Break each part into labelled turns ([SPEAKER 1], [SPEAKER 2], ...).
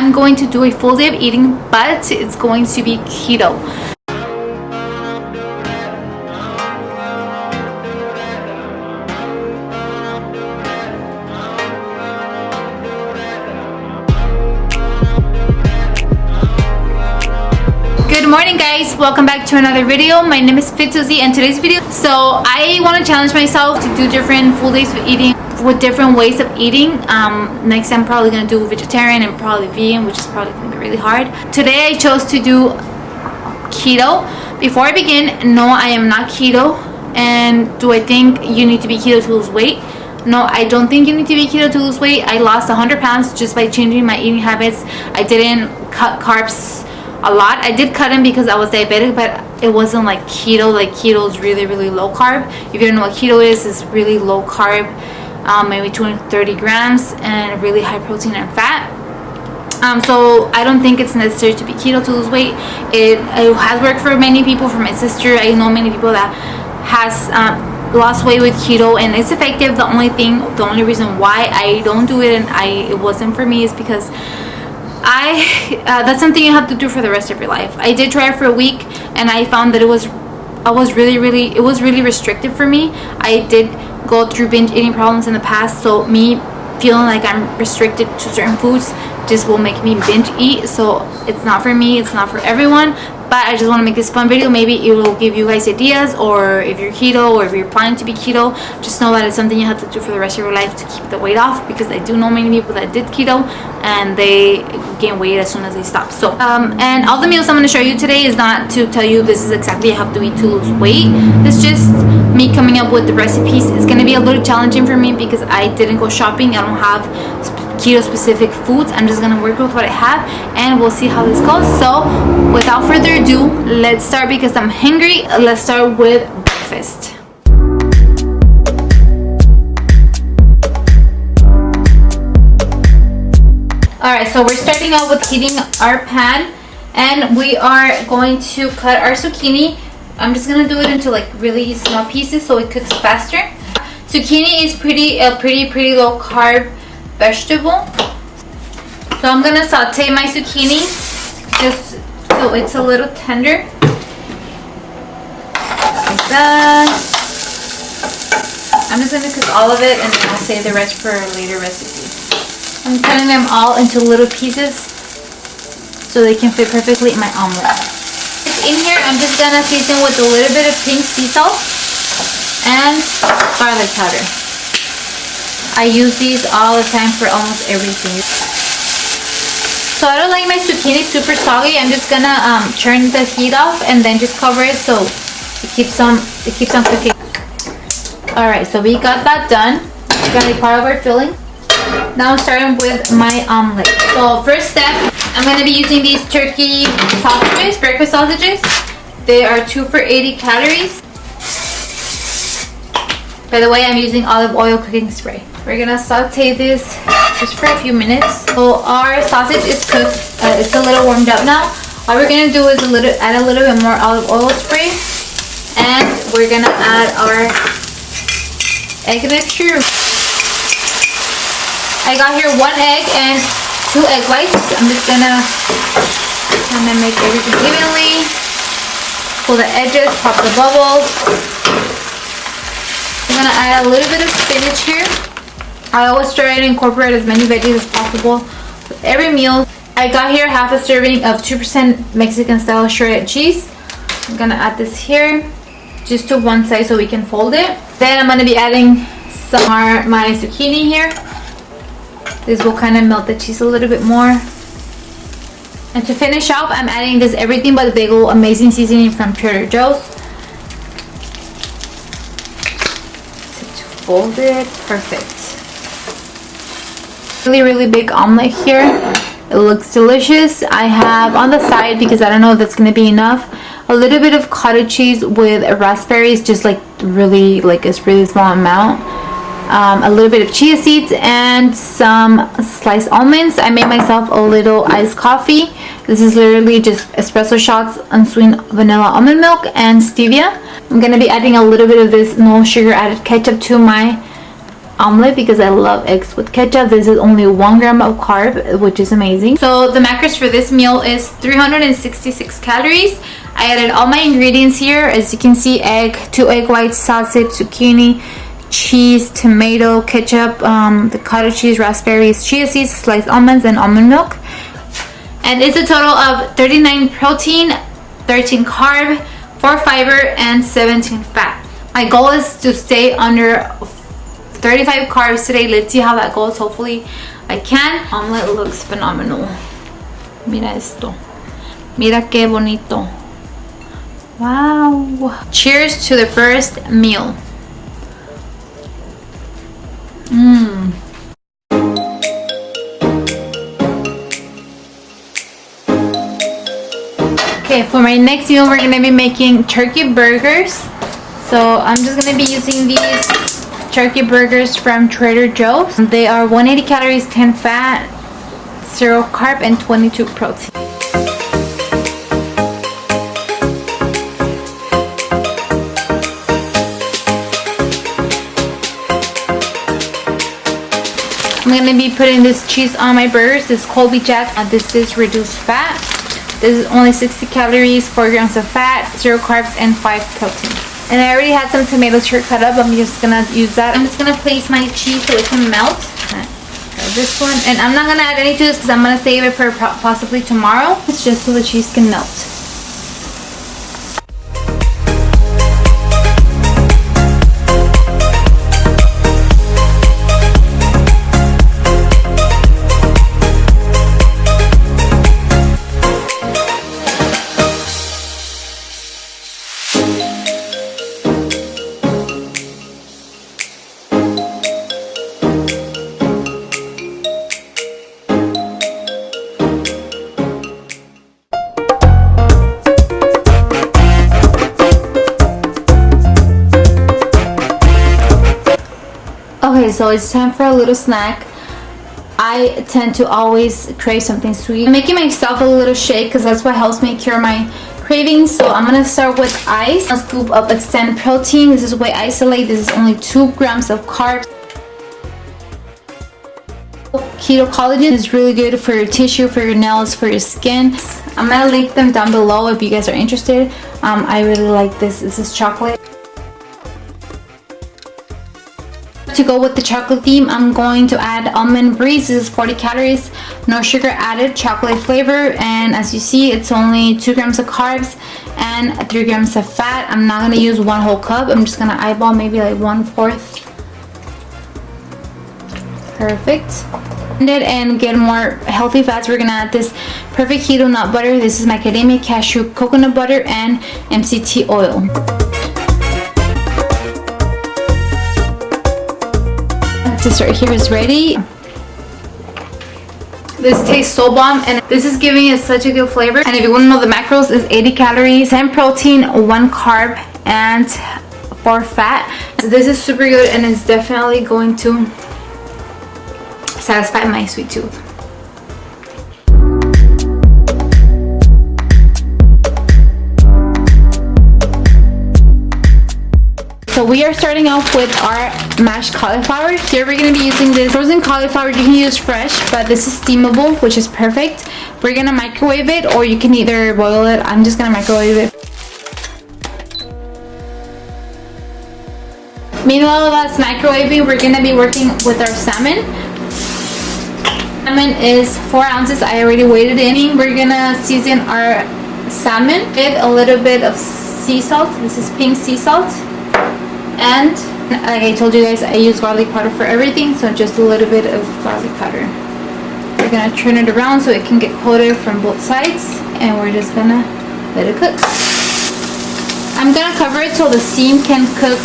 [SPEAKER 1] I'm going to do a full day of eating, but it's going to be keto. Good morning, guys, welcome back to another video. My name is FitSussie, and today's video, so I want to challenge myself to do different full days of eating with different ways of eating. Next I'm probably gonna do vegetarian and probably vegan, which is probably gonna be really hard. Today I chose to do keto. Before I begin, no, I am not keto. And do I think you need to be keto to lose weight? No, I don't think you need to be keto to lose weight. I lost 100 pounds just by changing my eating habits. I didn't cut carbs a lot. I did cut them because I was diabetic, but it wasn't like keto. Like keto is really, really low carb. If you don't know what keto is, it's really low carb, maybe 20 to 30 grams, and really high protein and fat. So I don't think it's necessary to be keto to lose weight. It has worked for many people. For my sister, I know many people that has lost weight with keto, and it's effective. The only reason why I don't do it and it wasn't for me is because that's something you have to do for the rest of your life. I did try it for a week, and I found that it was really restrictive for me. I did go through binge eating problems in the past, so me feeling like I'm restricted to certain foods just will make me binge eat. So it's not for me, it's not for everyone. But I just want to make this fun video. Maybe it will give you guys ideas, or if you're keto or if you're planning to be keto, just know that it's something you have to do for the rest of your life to keep the weight off, because I do know many people that did keto and they gain weight as soon as they stop. So and all the meals I'm going to show you today is not to tell you this is exactly how to eat to lose weight. It's just me coming up with the recipes. It's going to be a little challenging for me because I didn't go shopping. I don't have keto specific foods. I'm just gonna work with what I have, and we'll see how this goes. So without further ado, let's start because I'm hungry. Let's start with breakfast. Alright, so we're starting out with heating our pan, and we are going to cut our zucchini. I'm just gonna do it into like really small pieces so it cooks faster. Zucchini is pretty low carb vegetable, so I'm gonna saute my zucchini just so it's a little tender, like that. I'm just gonna cook all of it, and then I'll save the rest for a later recipe. I'm cutting them all into little pieces so they can fit perfectly in my omelet. In here, I'm just gonna season with a little bit of pink sea salt and garlic powder. I use these all the time for almost everything. So I don't like my zucchini super soggy. I'm just gonna turn the heat off and then just cover it so it keeps on cooking. Alright, so we got that done. It's gonna be part of our filling. Now I'm starting with my omelet. So first step, I'm gonna be using these turkey sausages, breakfast sausages. They are 2 for 80 calories. By the way, I'm using olive oil cooking spray. We're gonna saute this just for a few minutes. So our sausage is cooked. It's a little warmed up now. All we're gonna do is add a little bit more olive oil spray, and we're gonna add our egg mixture. I got here 1 egg and 2 egg whites. I'm just gonna kind of make everything evenly. Pull the edges, pop the bubbles. I'm gonna add a little bit of spinach here. I always try to incorporate as many veggies as possible with every meal. I got here half a serving of 2% Mexican style shredded cheese. I'm gonna add this here just to one side so we can fold it. Then I'm gonna be adding some more my zucchini here. This will kind of melt the cheese a little bit more. And to finish off, I'm adding this everything but bagel amazing seasoning from Trader Joe's. Fold it. Perfect. Really big omelet here. It looks delicious. I have on the side, because I don't know if that's going to be enough, a little bit of cottage cheese with raspberries, just like a really small amount. A little bit of chia seeds and some sliced almonds. I made myself a little iced coffee. This is literally just espresso shots, unsweetened vanilla almond milk, and stevia. I'm gonna be adding a little bit of this no sugar added ketchup to my omelet because I love eggs with ketchup. This is only 1 gram of carb, which is amazing. So the macros for this meal is 366 calories. I added all my ingredients here. As you can see, egg, 2 egg whites, sausage, zucchini, cheese, tomato, ketchup, the cottage cheese, raspberries, chia seeds, sliced almonds, and almond milk. And it's a total of 39 protein, 13 carb, 4 fiber, and 17 fat. My goal is to stay under 35 carbs today. Let's see how that goes. Hopefully I can. Omelet looks phenomenal. Mira esto. Mira qué bonito. Wow. Cheers to the first meal. Okay, for my next meal, we're gonna be making turkey burgers. So I'm just gonna be using these turkey burgers from Trader Joe's. They are 180 calories, 10 fat, 0 carb, and 22 protein. I'm gonna be putting this cheese on my burgers. This Colby Jack. This is reduced fat. This is only 60 calories, 4 grams of fat, 0 carbs, and 5 protein. And I already had some tomatoes here cut up. I'm just gonna use that. I'm just gonna place my cheese so it can melt. This one, and I'm not gonna add any to this because I'm gonna save it for possibly tomorrow. It's just so the cheese can melt. Okay, so it's time for a little snack. I tend to always crave something sweet. I'm making myself a little shake because that's what helps me cure my cravings. So I'm gonna start with ice. A scoop of extended protein. This is whey isolate. This is only 2 grams of carbs. Keto collagen is really good for your tissue, for your nails, for your skin. I'm gonna link them down below if you guys are interested. I really like this. This is chocolate. To go with the chocolate theme, I'm going to add almond breeze. This is 40 calories, no sugar added, chocolate flavor, and as you see, it's only 2 grams of carbs and 3 grams of fat. I'm not gonna use 1 whole cup. I'm just gonna eyeball maybe like 1/4. Perfect. And get more healthy fats. We're gonna add this perfect keto nut butter. This is macadamia, cashew, coconut butter, and MCT oil. This right here is ready. This tastes so bomb, and this is giving it such a good flavor. And if you want to know the macros, is 80 calories, 10 protein, 1 carb, and 4 fat. So this is super good, and it's definitely going to satisfy my sweet tooth. So we are starting off with our mashed cauliflower. Here we're going to be using this frozen cauliflower. You can use fresh, but this is steamable, which is perfect. We're going to microwave it, or you can either boil it. I'm just going to microwave it. Meanwhile, that's microwaving, we're going to be working with our salmon. Salmon is 4 ounces. I already weighed it in. We're going to season our salmon with a little bit of sea salt. This is pink sea salt. And like I told you guys, I use garlic powder for everything, so just a little bit of garlic powder. We're gonna turn it around so it can get coated from both sides, and we're just gonna let it cook. I'm gonna cover it so the steam can cook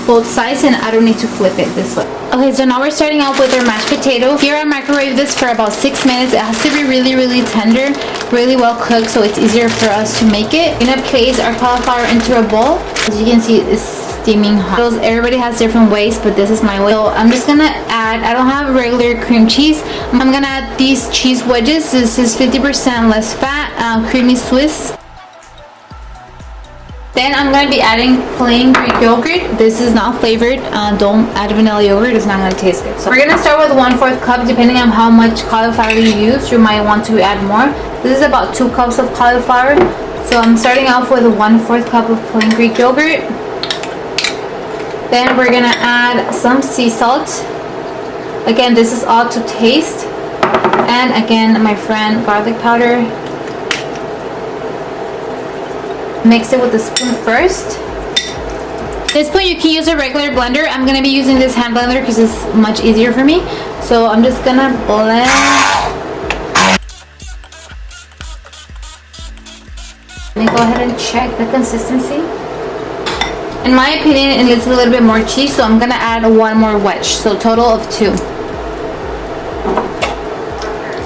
[SPEAKER 1] both sides and I don't need to flip it this way. Okay, so now we're starting out with our mashed potato. Here I microwave this for about 6 minutes. It has to be really, really tender, really well cooked, so it's easier for us to make it. We're gonna place our cauliflower into a bowl. As you can see, it's steaming hot. Everybody has different ways, but this is my way. So I'm just gonna add, I don't have regular cream cheese. I'm gonna add these cheese wedges. This is 50% less fat, creamy Swiss. Then I'm going to be adding plain Greek yogurt. This is not flavored. Don't add vanilla yogurt. It's not going to taste good. So we're going to start with 1/4 cup. Depending on how much cauliflower you use, you might want to add more. This is about 2 cups of cauliflower. So I'm starting off with 1/4 cup of plain Greek yogurt. Then we're going to add some sea salt. Again, this is all to taste. And again, my friend, garlic powder. Mix it with a spoon first. At this point, you can use a regular blender. I'm going to be using this hand blender because it's much easier for me. So I'm just going to blend. Let me go ahead and check the consistency. In my opinion, it needs a little bit more cheese, so I'm going to add 1 more wedge. So total of 2.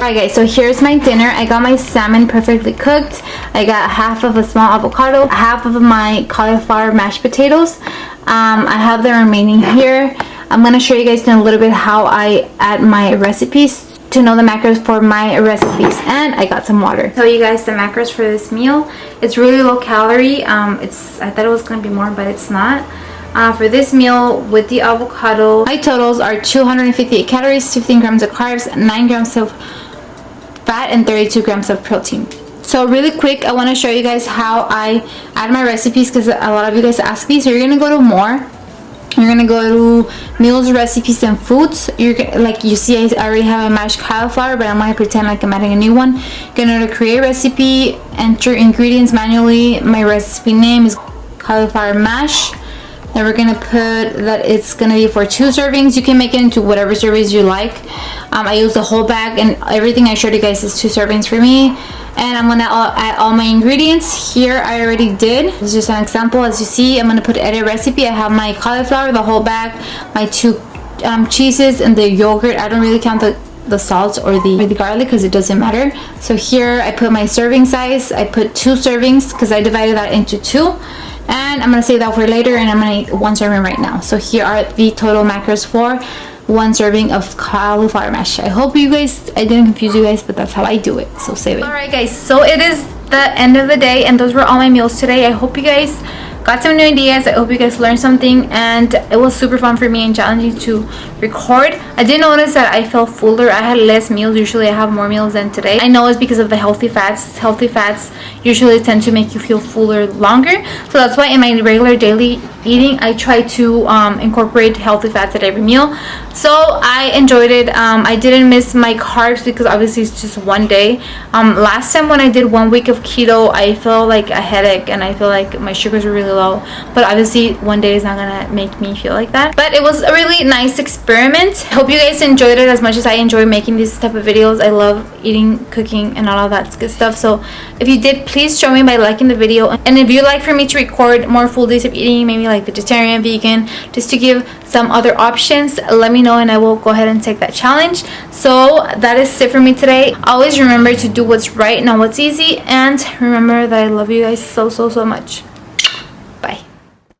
[SPEAKER 1] Alright guys, so here's my dinner. I got my salmon perfectly cooked. I got half of a small avocado, half of my cauliflower mashed potatoes. I have the remaining here. I'm going to show you guys in a little bit how I add my recipes to know the macros for my recipes. And I got some water. Tell you guys the macros for this meal. It's really low calorie. I thought it was going to be more, but it's not. For this meal with the avocado, my totals are 258 calories, 15 grams of carbs, 9 grams of fat, and 32 grams of protein. So really quick, I want to show you guys how I add my recipes because a lot of you guys ask me. So you're going to go to more. You're going to go to meals, recipes, and foods. Like you see, I already have a mashed cauliflower, but I'm going to pretend like I'm adding a new one. Going to create recipe, enter ingredients manually. My recipe name is cauliflower mash. Then we're going to put that it's going to be for 2 servings. You can make it into whatever servings you like. I use the whole bag, and everything I showed you guys is 2 servings for me. And I'm going to add all my ingredients. Here I already did. This is just an example. As you see, I'm going to put edit recipe. I have my cauliflower, the whole bag, my 2 cheeses, and the yogurt. I don't really count the salt or the garlic because it doesn't matter. So here I put my serving size. I put 2 servings because I divided that into 2. And I'm going to save that for later, and I'm going to eat 1 serving right now. So here are the total macros for 1 serving of cauliflower mash. I hope you guys, I didn't confuse you guys, but that's how I do it. So save it. Alright guys, so it is the end of the day, and those were all my meals today. I hope you guys got some new ideas. I hope you guys learned something, and it was super fun for me and challenging to record. I did notice that I felt fuller. I had less meals. Usually I have more meals than today. I know it's because of the healthy fats. Healthy fats usually tend to make you feel fuller longer. So that's why in my regular daily eating, I try to incorporate healthy fats at every meal. So I enjoyed it. I didn't miss my carbs because obviously it's just 1 day. Last time when I did 1 week of keto, I felt like a headache and I feel like my sugars were really low. But obviously 1 day is not gonna make me feel like that. But it was a really nice experiment. Hope you guys enjoyed it as much as I enjoy making these type of videos. I love eating, cooking, and all of that good stuff. So if you did, please show me by liking the video. And if you'd like for me to record more full days of eating, maybe like vegetarian, vegan, just to give some other options, let me know and I will go ahead and take that challenge. So that is it for me today. Always remember to do what's right, not what's easy, and remember that I love you guys so much.